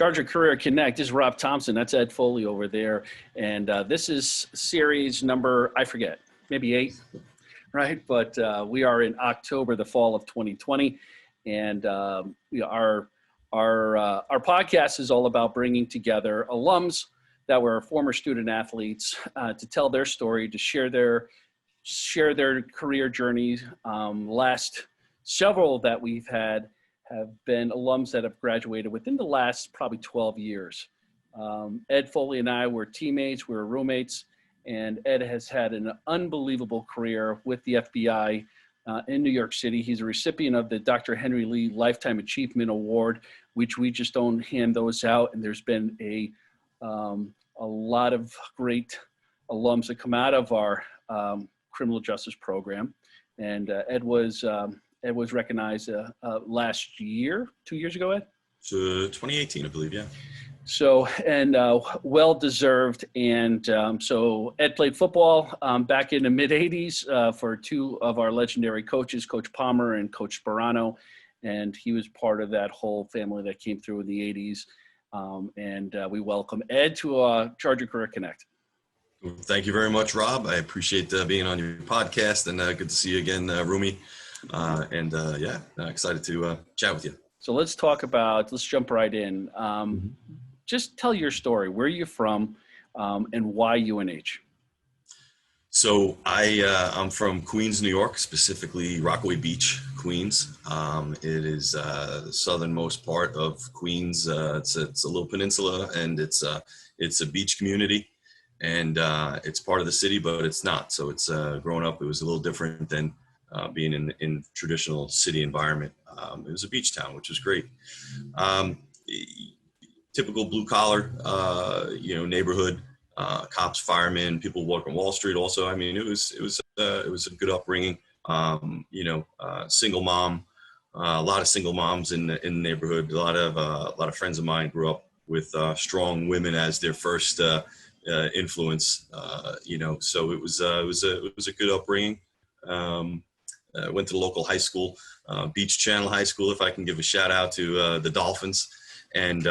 Charger Career Connect. This is Rob Thompson. That's Ed Foley over there. And this is series number, I forget, maybe 8, right? But we are in October, the fall of 2020. And our podcast is all about bringing together alums that were former student athletes to tell their story, to share their career journeys. Last several that we've had have been alums that have graduated within the last probably 12 years. Ed Foley and I were teammates, we were roommates, and Ed has had an unbelievable career with the FBI in New York City. He's a recipient of the Dr. Henry Lee Lifetime Achievement Award, which we just don't hand those out. And there's been a lot of great alums that come out of our criminal justice program. And Ed was recognized last year, 2 years ago, Ed? So 2018, I believe, yeah. So, and well-deserved. And so Ed played football back in the mid-'80s for two of our legendary coaches, Coach Palmer and Coach Sperano. And he was part of that whole family that came through in the 80s. And we welcome Ed to Charger Career Connect. Thank you very much, Rob. I appreciate being on your podcast, and good to see you again, Rumi. Excited to chat with you. So let's jump right in. Just tell your story. Where are you from, and why UNH? So I'm from Queens, New York, specifically Rockaway Beach, Queens. It is the southernmost part of Queens. It's a little peninsula, and it's a beach community, and it's part of the city, but it's not. So it's growing up, it was a little different than being in traditional city environment. It was a beach town, which was great. Typical blue collar, neighborhood, cops, firemen, people working Wall Street. Also, I mean, it was a good upbringing. Single mom, a lot of single moms in the neighborhood. A lot of friends of mine grew up with strong women as their first influence. So it was a good upbringing. Went to the local high school, Beach Channel High School, if I can give a shout out to the Dolphins, and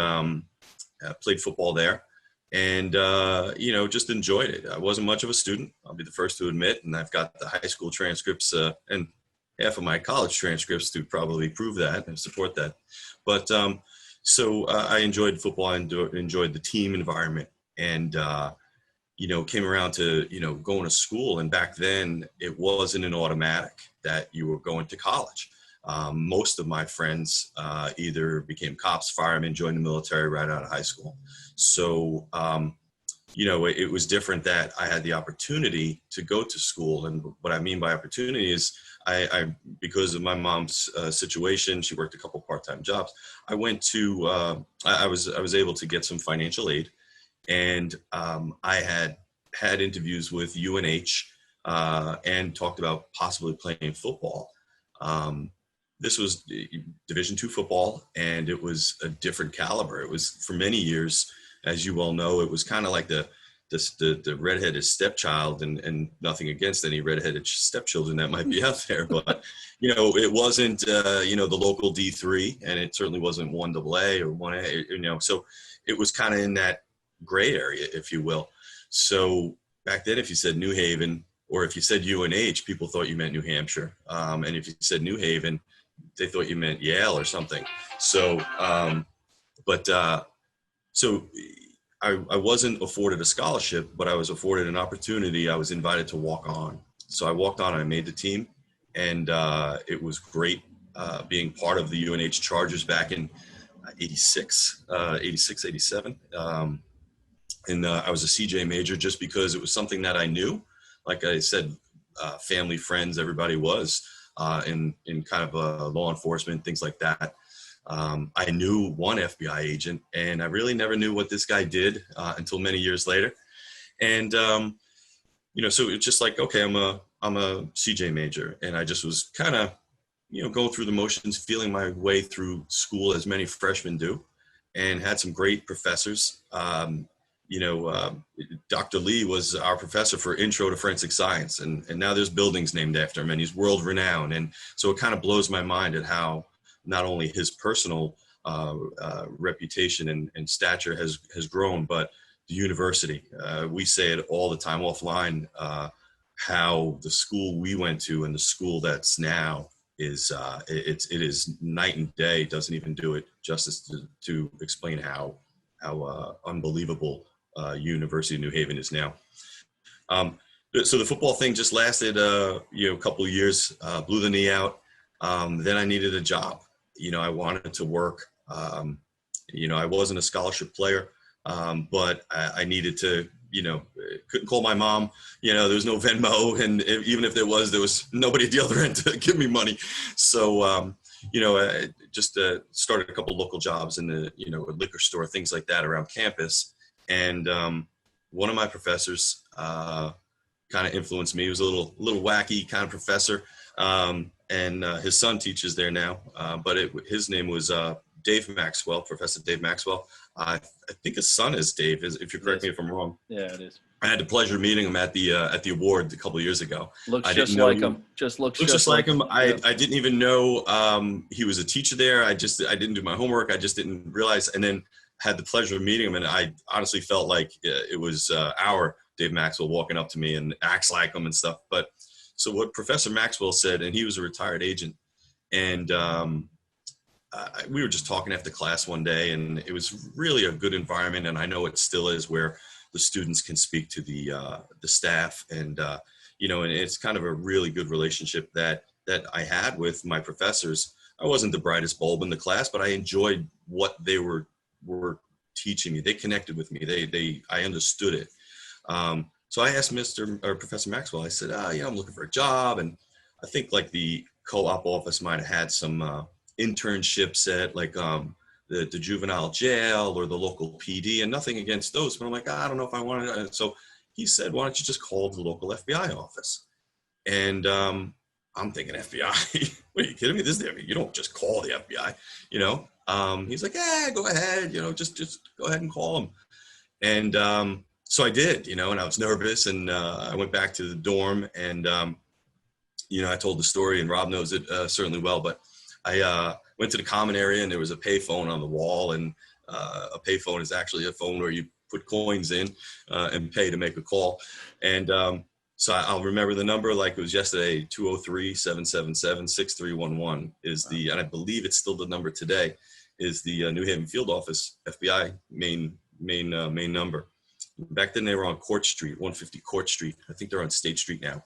played football there, and just enjoyed it. I wasn't much of a student, I'll be the first to admit, and I've got the high school transcripts and half of my college transcripts to probably prove that and support that. But so I enjoyed football, I enjoyed the team environment, and came around to, going to school. And back then it wasn't an automatic that you were going to college. Most of my friends either became cops, firemen, joined the military right out of high school. So, it was different that I had the opportunity to go to school. And what I mean by opportunity is I because of my mom's situation, she worked a couple part-time jobs. I went to, I was able to get some financial aid. And I had interviews with UNH and talked about possibly playing football. This was Division II football, and it was a different caliber. It was, for many years, as you well know, it was kind of like the redheaded stepchild, and nothing against any redheaded stepchildren that might be out there, but it wasn't the local D3, and it certainly wasn't 1AA or 1A. So it was kind of in that gray area, if you will. So back then, if you said New Haven, or if you said UNH, people thought you meant New Hampshire. And if you said New Haven, they thought you meant Yale or something. So, so I wasn't afforded a scholarship, but I was afforded an opportunity. I was invited to walk on. So I walked on and I made the team. And it was great being part of the UNH Chargers back in 86, 87. And I was a CJ major just because it was something that I knew. Like I said, family, friends, everybody was in kind of law enforcement, things like that. I knew one FBI agent, and I really never knew what this guy did until many years later. And so it's just like, okay, I'm a CJ major, and I just was kind of going through the motions, feeling my way through school as many freshmen do, and had some great professors. Dr. Lee was our professor for Intro to Forensic Science, and now there's buildings named after him, and he's world renowned. And so it kind of blows my mind at how not only his personal reputation and stature has grown, but the university, we say it all the time offline, how the school we went to and the school that's now is it is night and day. Doesn't even do it justice to explain how unbelievable University of New Haven is now. So the football thing just lasted a couple of years, blew the knee out. Then I needed a job. I wanted to work. I wasn't a scholarship player, but I needed to, couldn't call my mom. There was no Venmo, and even if there was nobody at the other end to give me money. So, I just started a couple local jobs in the, a liquor store, things like that around campus. And one of my professors kind of influenced me. He was a little wacky kind of professor, and his son teaches there now. But his name was Dave Maxwell, Professor Dave Maxwell. I think his son is Dave. If you correct me if I'm wrong. Yeah, it is. I had the pleasure of meeting him at the award a couple of years ago. Looks just like him. Looks just like him. I didn't even know he was a teacher there. I didn't do my homework. I just didn't realize. And then had the pleasure of meeting him, and I honestly felt like it was our Dave Maxwell walking up to me and acts like him and stuff. But so what Professor Maxwell said, and he was a retired agent, and we were just talking after class one day, and it was really a good environment, and I know it still is, where the students can speak to the staff, and and it's kind of a really good relationship that I had with my professors. I wasn't the brightest bulb in the class, but I enjoyed what they were teaching me. They connected with me. I understood it. So I asked Professor Maxwell. I said, I'm looking for a job, and I think like the co-op office might have had some internships at like the juvenile jail or the local PD, and nothing against those, but I'm like, I don't know if I want to. So he said, why don't you just call the local FBI office? And I'm thinking, FBI? What, are you kidding me? You don't just call the FBI, He's like, yeah, go ahead, just go ahead and call them. And so I did, and I was nervous, and I went back to the dorm, and I told the story, and Rob knows it certainly well, but I went to the common area, and there was a payphone on the wall, and a payphone is actually a phone where you put coins in and pay to make a call. And so I'll remember the number like it was yesterday. 203-777-6311 is and I believe it's still the number today, is the New Haven field office FBI main number. Back then they were on Court Street, 150 Court Street. I think they're on State Street now.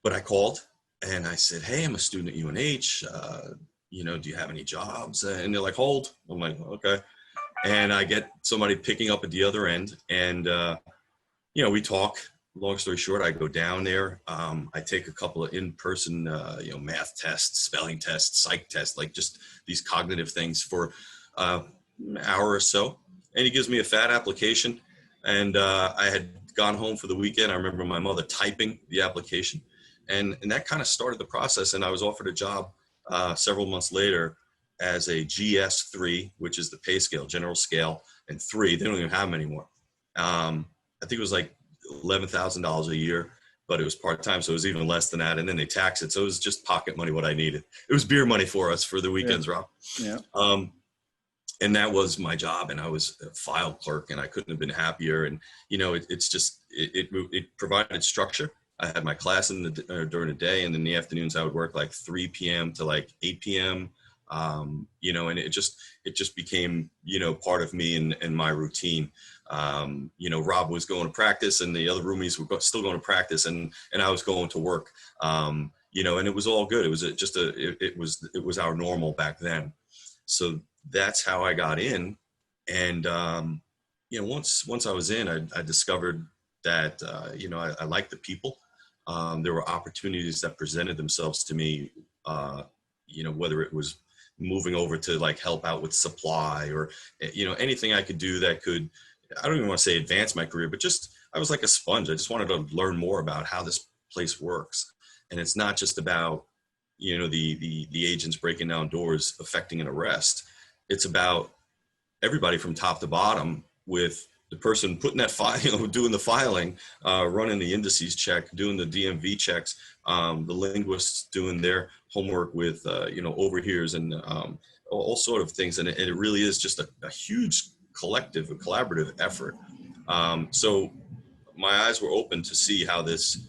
But I called and I said, hey, I'm a student at UNH. Do you have any jobs? And they're like, hold. I'm like, okay. And I get somebody picking up at the other end, and we talk. Long story short, I go down there. I take a couple of in-person, math tests, spelling tests, psych tests, like just these cognitive things for an hour or so. And he gives me a fat application. And I had gone home for the weekend. I remember my mother typing the application, and that kind of started the process. And I was offered a job several months later as a GS3, which is the pay scale, general scale, and 3. They don't even have them anymore. I think it was like $11,000 a year, but it was part-time, so it was even less than that. And then they tax it, so it was just pocket money what I needed. It was beer money for us for the weekends, yeah. Rob. Yeah. And that was my job, and I was a file clerk, and I couldn't have been happier. And it provided structure. I had my class during the day, and in the afternoons I would work like 3 p.m. to like 8 p.m. And it just became part of me and my routine. Rob was going to practice, and the other roomies were still going to practice, and I was going to work. And it was all good. It was it was our normal back then. So that's how I got in. And once I was in, I discovered that I liked the people. There were opportunities that presented themselves to me, whether it was moving over to like help out with supply or, anything I could do that could, I don't even want to say advance my career, but just, I was like a sponge. I just wanted to learn more about how this place works. And it's not just about, the agents breaking down doors affecting an arrest. It's about everybody from top to bottom, with the person putting that file, doing the filing, running the indices check, doing the DMV checks, the linguists doing their homework with, overhears and all sort of things. And it really is just a huge collective, a collaborative effort. So my eyes were open to see how this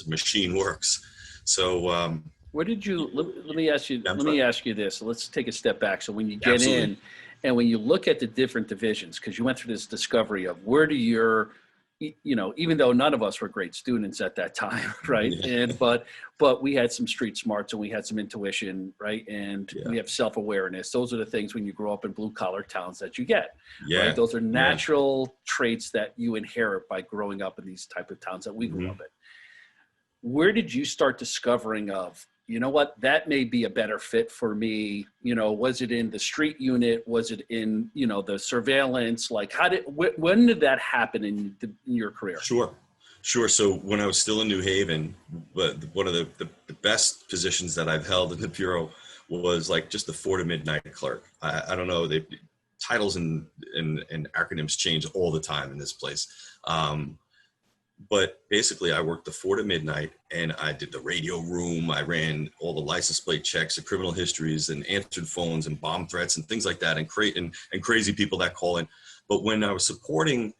machine works. So Where did you, let me ask you, I'm let sorry. me ask you this. Let's take a step back. So when you get Absolutely. in and when you look at the different divisions, because you went through this discovery of where do your, even though none of us were great students at that time, right? Yeah. And, but we had some street smarts and we had some intuition, right? And Yeah. we have self-awareness. Those are the things when you grow up in blue collar towns that you get, Yeah. right? Those are Yeah. natural traits that you inherit by growing up in these type of towns that we grew Mhm. up in. Where did you start discovering of, you know what, that may be a better fit for me? Was it in the street unit? Was it in, the surveillance? Like when did that happen in your career? Sure. Sure. So when I was still in New Haven, but one of the best positions that I've held in the Bureau was like just the 4 to midnight clerk. I don't know, titles and acronyms change all the time in this place. But basically I worked the 4 to midnight and I did the radio room. I ran all the license plate checks, the criminal histories, and answered phones and bomb threats and things like that, and crazy people that call in. But when I was supporting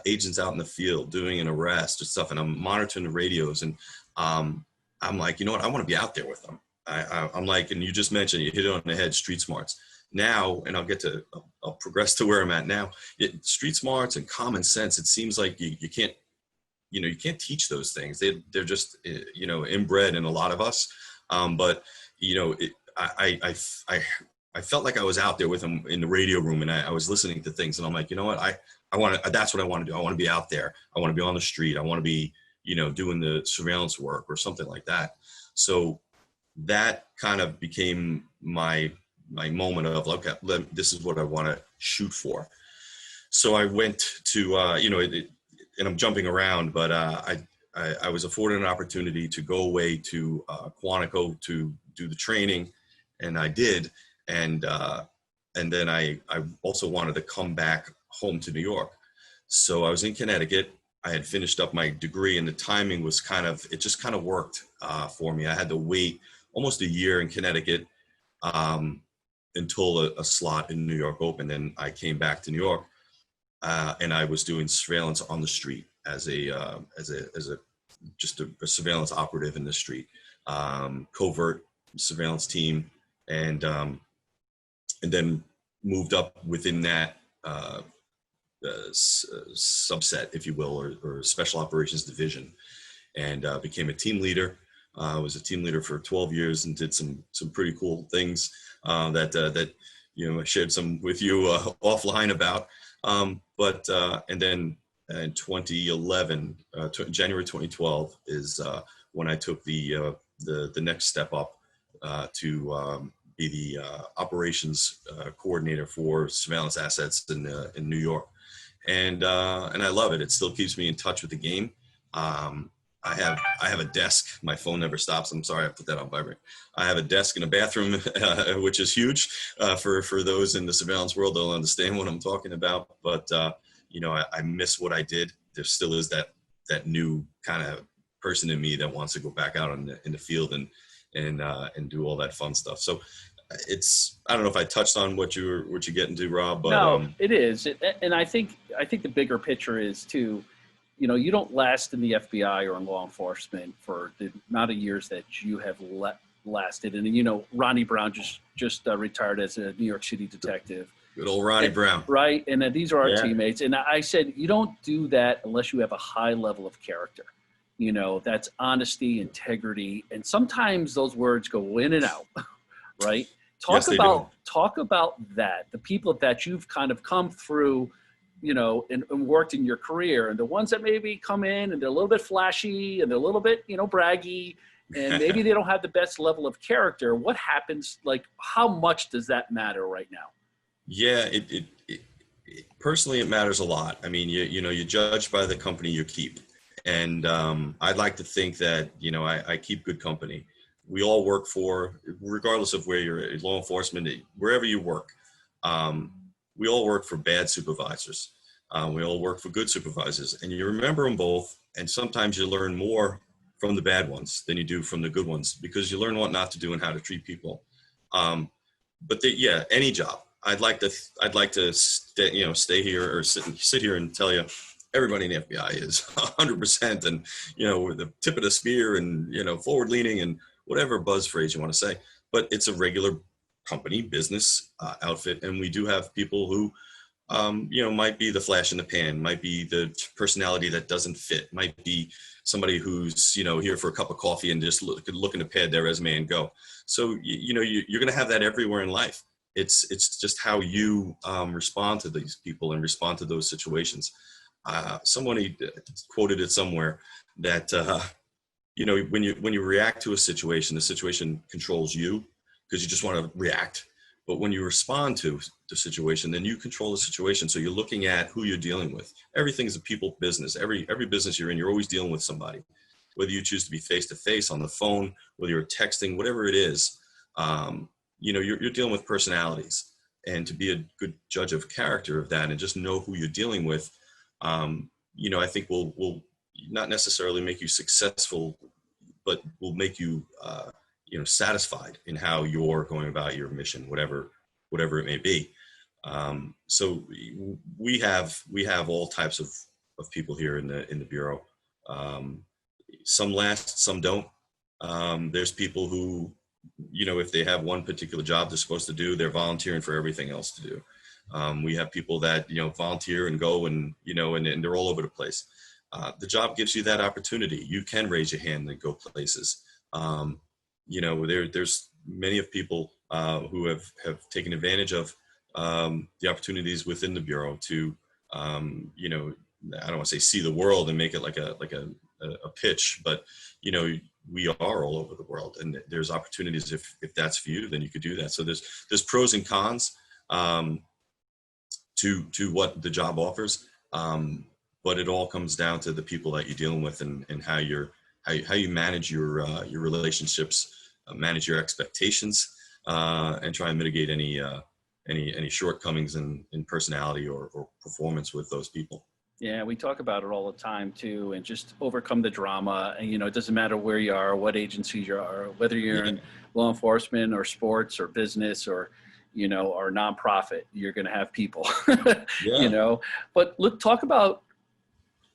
agents out in the field doing an arrest or stuff, and I'm monitoring the radios, and I'm like, you know what, I want to be out there with them. I'm like, and you just mentioned, you hit it on the head, street smarts. Now, and I'll progress to where I'm at now. Street smarts and common sense, it seems like you can't, you can't teach those things. They're just, inbred in a lot of us. But I felt like I was out there with them in the radio room, and I was listening to things, and I'm like, you know what, I want to, that's what I want to do. I want to be out there. I want to be on the street. I want to be, doing the surveillance work or something like that. So that kind of became my moment of, okay, this is what I want to shoot for. So I went to, and I'm jumping around, but I was afforded an opportunity to go away to Quantico to do the training, and I did. And then I also wanted to come back home to New York. So I was in Connecticut. I had finished up my degree, and the timing was it just kind of worked for me. I had to wait almost a year in Connecticut until a slot in New York opened. Then I came back to New York, and I was doing surveillance on the street as a surveillance operative in the street, covert surveillance team, and then moved up within that subset, if you will, or special operations division, and became a team leader. I was a team leader for 12 years and did some pretty cool things that I shared some with you offline about. And then in 2011, January 2012 is when I took the next step up to be the operations coordinator for surveillance assets in New York, and I love it. It still keeps me in touch with the game. I have a desk. My phone never stops. I'm sorry, I put that on vibrate. I have a desk in a bathroom, which is huge for those in the surveillance world. They'll understand what I'm talking about. But I miss what I did. There still is that new kind of person in me that wants to go back out in the field and do all that fun stuff. So I don't know if I touched on what you're getting to, Rob, but no, it is. And I think the bigger picture is too, you don't last in the FBI or in law enforcement for the amount of years that you have lasted. And, Ronnie Brown just retired as a New York City detective. Good old Ronnie Brown. Right. And these are our Yeah. teammates. And I said, you don't do that unless you have a high level of character. That's honesty, integrity. And sometimes those words go in and out, right? Talk about that. The people that you've kind of come through, and worked in your career, and the ones that maybe come in and they're a little bit flashy and they're a little bit, braggy, and maybe they don't have the best level of character. What happens? Like, how much does that matter right now? Yeah, it personally, it matters a lot. I mean, you judge by the company you keep. And I'd like to think that, I keep good company. We all work regardless of where you're at, law enforcement, wherever you work, we all work for bad supervisors. We all work for good supervisors. And you remember them both. And sometimes you learn more from the bad ones than you do from the good ones, because you learn what not to do and how to treat people. but yeah, any job. I'd like to stay here or sit here and tell you everybody in the FBI is 100% and, with the tip of the spear and, forward leaning and whatever buzz phrase you want to say. But it's a regular company business outfit. And we do have people who, might be the flash in the pan, might be the personality that doesn't fit, might be somebody who's, here for a cup of coffee and just looking to pad their resume and go. So, you're going to have that everywhere in life. It's just how you respond to these people and respond to those situations. Somebody quoted it somewhere that, when you react to a situation, the situation controls you because you just want to react. But when you respond to the situation, then you control the situation. So you're looking at who you're dealing with. Everything is a people business. Every business you're in, you're always dealing with somebody. Whether you choose to be face-to-face, on the phone, whether you're texting, whatever it is, you're dealing with personalities. And to be a good judge of character of that and just know who you're dealing with, I think will not necessarily make you successful, but will make you satisfied in how you're going about your mission, whatever it may be. So we have all types of people here in the Bureau. Some last, some don't. There's people who, if they have one particular job they're supposed to do, they're volunteering for everything else to do. We have people that, volunteer and go and they're all over the place. The job gives you that opportunity. You can raise your hand and go places. There's many of people who have taken advantage of the opportunities within the Bureau to, I don't want to say see the world and make it like a pitch, but, we are all over the world and there's opportunities. If that's for you, then you could do that. So there's pros and cons to what the job offers. But it all comes down to the people that you're dealing with and how you manage your relationships, manage your expectations, and try and mitigate any shortcomings in personality or performance with those people. Yeah, we talk about it all the time too, and just overcome the drama. And, it doesn't matter where you are, what agency you are, whether you're in law enforcement or sports or business or, or nonprofit, you're going to have people, but look, talk about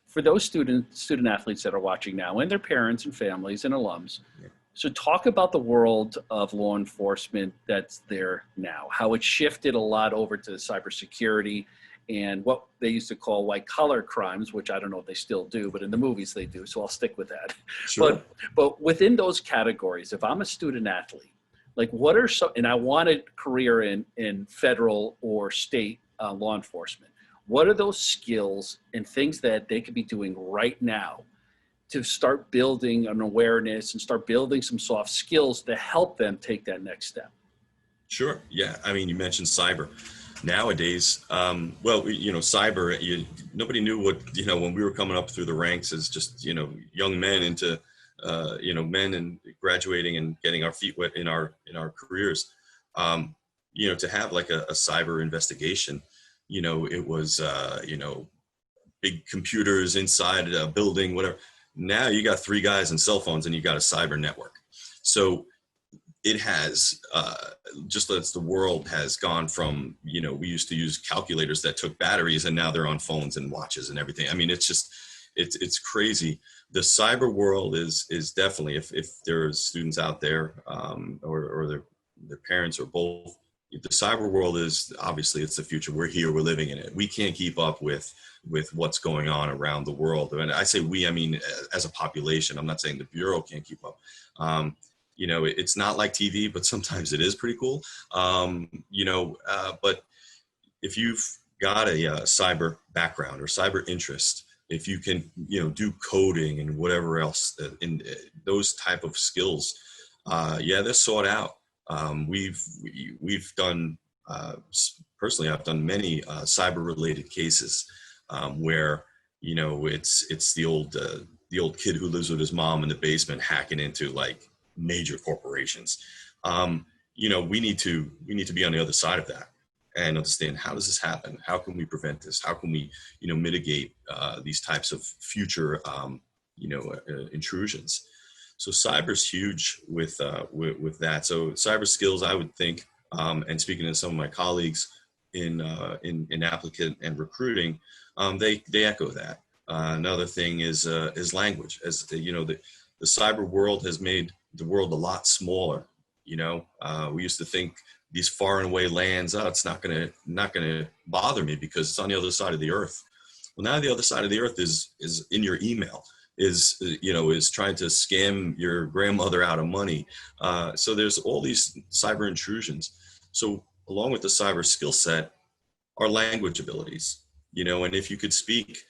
for those student athletes that are watching now and their parents and families and alums. Yeah. So talk about the world of law enforcement that's there now, how it shifted a lot over to cybersecurity and what they used to call white collar crimes, which I don't know if they still do, but in the movies they do. So I'll stick with that. Sure. But within those categories, if I'm a student athlete, like what are some, and I want a career in federal or state law enforcement, what are those skills and things that they could be doing right now to start building an awareness and start building some soft skills to help them take that next step? Sure. Yeah. I mean, you mentioned cyber. Nowadays, cyber, nobody knew what, when we were coming up through the ranks as just, young men into, men and graduating and getting our feet wet in our careers, to have like a cyber investigation, it was, big computers inside a building, whatever. Now you got 3 guys and cell phones and you got a cyber network. So it has, just as the world has gone from, we used to use calculators that took batteries and now they're on phones and watches and everything. I mean, it's just, it's crazy. The cyber world is definitely, if there's students out there or their parents or both, the cyber world is obviously it's the future. We're here, we're living in it. We can't keep up with what's going on around the world. And I say we, I mean, as a population, I'm not saying the Bureau can't keep up. It's not like TV, but sometimes it is pretty cool. But if you've got a cyber background or cyber interest, if you can, do coding and whatever else in those type of skills, they're sought out. We've done, personally, I've done many cyber related cases where, it's the old kid who lives with his mom in the basement hacking into like major corporations. We need to be on the other side of that and understand, how does this happen? How can we prevent this? How can we, mitigate these types of future, intrusions? So cyber's huge with that. So cyber skills, I would think, and speaking to some of my colleagues in applicant and recruiting, they echo that. Another thing is language. As you know, the cyber world has made the world a lot smaller. You know, we used to think these far and away lands, oh, it's not gonna bother me because it's on the other side of the earth. Well, now the other side of the earth is in your email, is trying to scam your grandmother out of money. So there's all these cyber intrusions. So along with the cyber skill set are language abilities, and if you could speak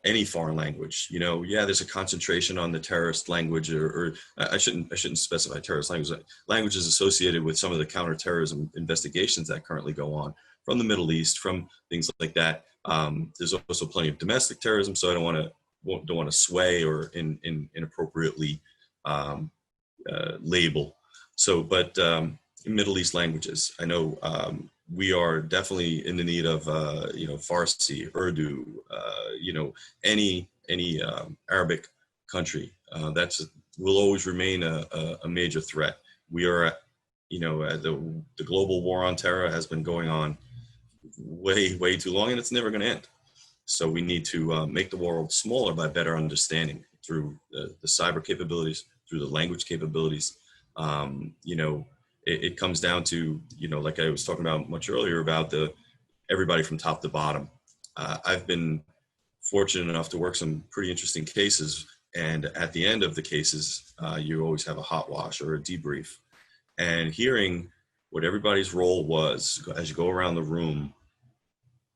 any foreign language, there's a concentration on the terrorist language, or I shouldn't specify terrorist language. Languages associated with some of the counterterrorism investigations that currently go on from the Middle East, from things like that. There's also plenty of domestic terrorism, so I don't want to sway or inappropriately label. So, but Middle East languages, I know we are definitely in the need of Farsi, Urdu, any Arabic country. That's will always remain a major threat. We are, the global war on terror has been going on way too long, and it's never going to end. So we need to make the world smaller by better understanding through the cyber capabilities, through the language capabilities. It comes down to, like I was talking about much earlier about everybody from top to bottom. I've been fortunate enough to work some pretty interesting cases, and at the end of the cases, you always have a hot wash or a debrief, and hearing what everybody's role was as you go around the room,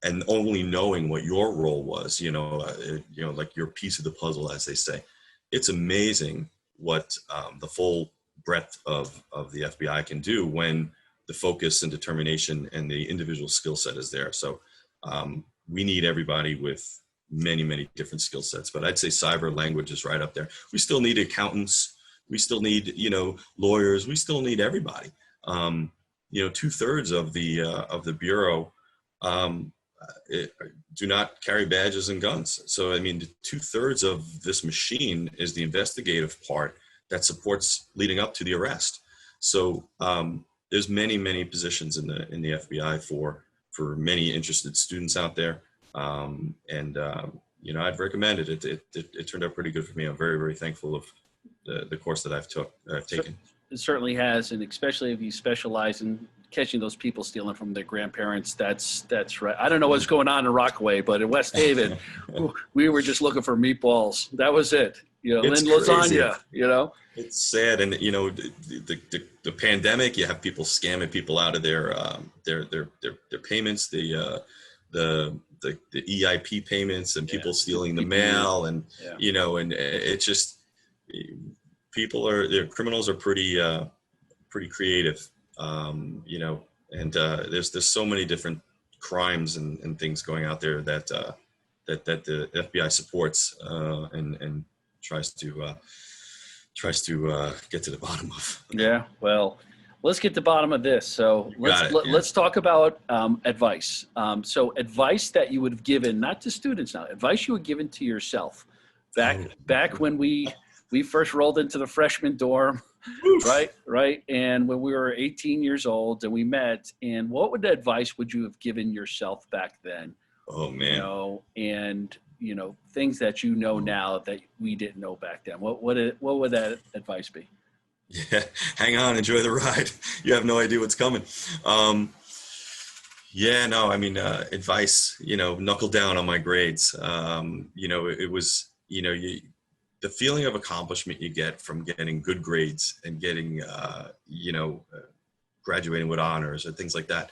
and only knowing what your role was, like your piece of the puzzle, as they say. It's amazing what the full breadth of the FBI can do when the focus and determination and the individual skill set is there. So we need everybody with many different skill sets, but I'd say cyber language is right up there. We still need accountants. We still need, lawyers. We still need everybody. 2/3 of the Bureau do not carry badges and guns. So, I mean, 2/3 of this machine is the investigative part that supports leading up to the arrest. So there's many positions in the FBI for many interested students out there. I'd recommend it. It turned out pretty good for me. I'm very thankful of the course that I've taken. It certainly has, and especially if you specialize in catching those people stealing from their grandparents. That's right. I don't know what's going on in Rockaway, but in West Haven, we were just looking for meatballs. That was it. And lasagna. It's sad, and the pandemic. You have people scamming people out of their payments, the EIP payments, and people stealing the mail, and and it's just criminals are pretty creative. And there's so many different crimes and things going out there that the FBI supports and tries to get to the bottom of. Yeah, well, let's get to the bottom of this. So let's talk about advice. So advice that you would have given, not to students now, advice you would given to yourself back when we first rolled into the freshman dorm. Right. And when we were 18 years old and we met, and what advice would you have given yourself back then? Oh man. And things that now that we didn't know back then. What would that advice be? Yeah, hang on, enjoy the ride. You have no idea what's coming. Advice, knuckle down on my grades. It was, the feeling of accomplishment you get from getting good grades and getting, graduating with honors and things like that.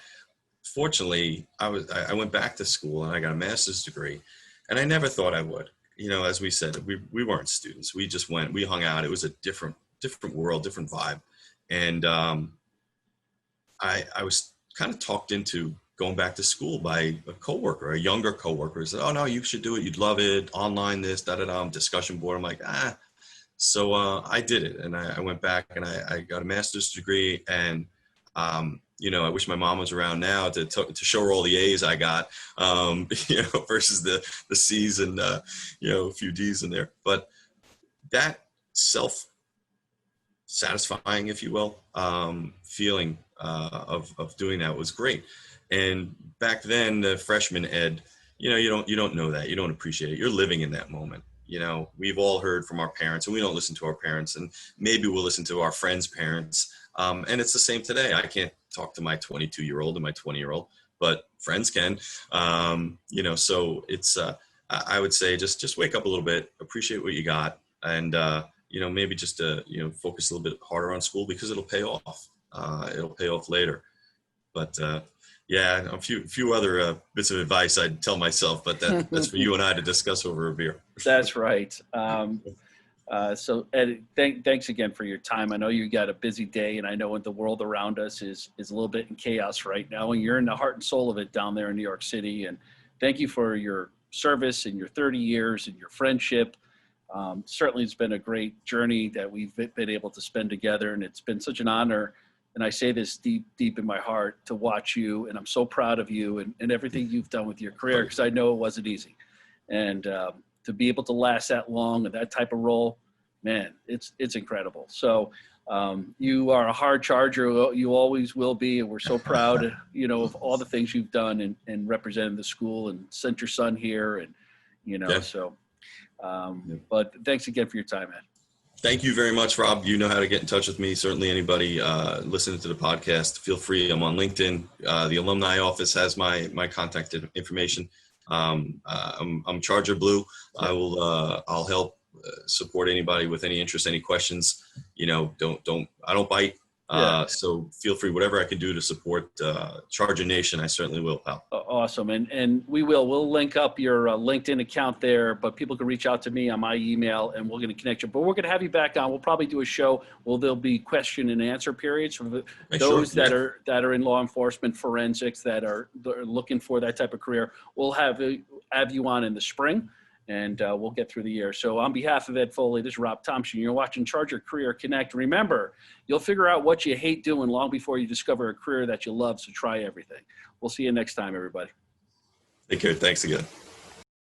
Fortunately, I went back to school and I got a master's degree, and I never thought I would. As we said, we weren't students. We just went, we hung out. It was a different world, different vibe. And I was kind of talked into going back to school by a younger coworker who said, "Oh no, you should do it. You'd love it. Online this, discussion board." I'm like, So I did it, and I went back and I got a master's degree, and I wish my mom was around now to show her all the A's I got, versus the C's and a few D's in there. But that satisfying, if you will, feeling of doing that was great. And back then, the freshman Ed, you don't know that, you don't appreciate it. You're living in that moment. We've all heard from our parents, and we don't listen to our parents, and maybe we'll listen to our friends' parents. And it's the same today. I can't talk to my 22-year-old and my 20-year-old, but friends can. So it's I would say just wake up a little bit, appreciate what you got, and maybe just focus a little bit harder on school, because it'll pay off. It'll pay off later. But yeah, a few other bits of advice I'd tell myself, but that's for you and I to discuss over a beer. That's right. So Ed, thanks again for your time. I know you got a busy day, and I know the world around us is a little bit in chaos right now, and you're in the heart and soul of it down there in New York City. And thank you for your service and your 30 years and your friendship. Certainly it's been a great journey that we've been able to spend together, and it's been such an honor. And I say this deep in my heart, to watch you, and I'm so proud of you and everything you've done with your career, because I know it wasn't easy. And to be able to last that long in that type of role, man, it's incredible. So you are a hard charger. You always will be, and we're so proud, of all the things you've done and represented the school and sent your son here, and so. But thanks again for your time, Ed. Thank you very much, Rob. You know how to get in touch with me. Certainly anybody listening to the podcast, feel free. I'm on LinkedIn. The alumni office has my contact information. I'm Charger Blue. I'll help support anybody with any interest, any questions. I don't bite. So feel free, whatever I can do to support Charger Nation, I certainly will, pal. Awesome. And we'll link up your LinkedIn account there, but people can reach out to me on my email, and we're going to connect you. But we're going to have you back on. We'll probably do a show where there'll be question and answer periods for those that are in law enforcement, forensics, that are looking for that type of career. We'll have you on in the spring, and we'll get through the year. So on behalf of Ed Foley, this is Rob Thompson. You're watching Charger Career Connect. Remember, you'll figure out what you hate doing long before you discover a career that you love, so try everything. We'll see you next time, everybody. Take care. Thanks again.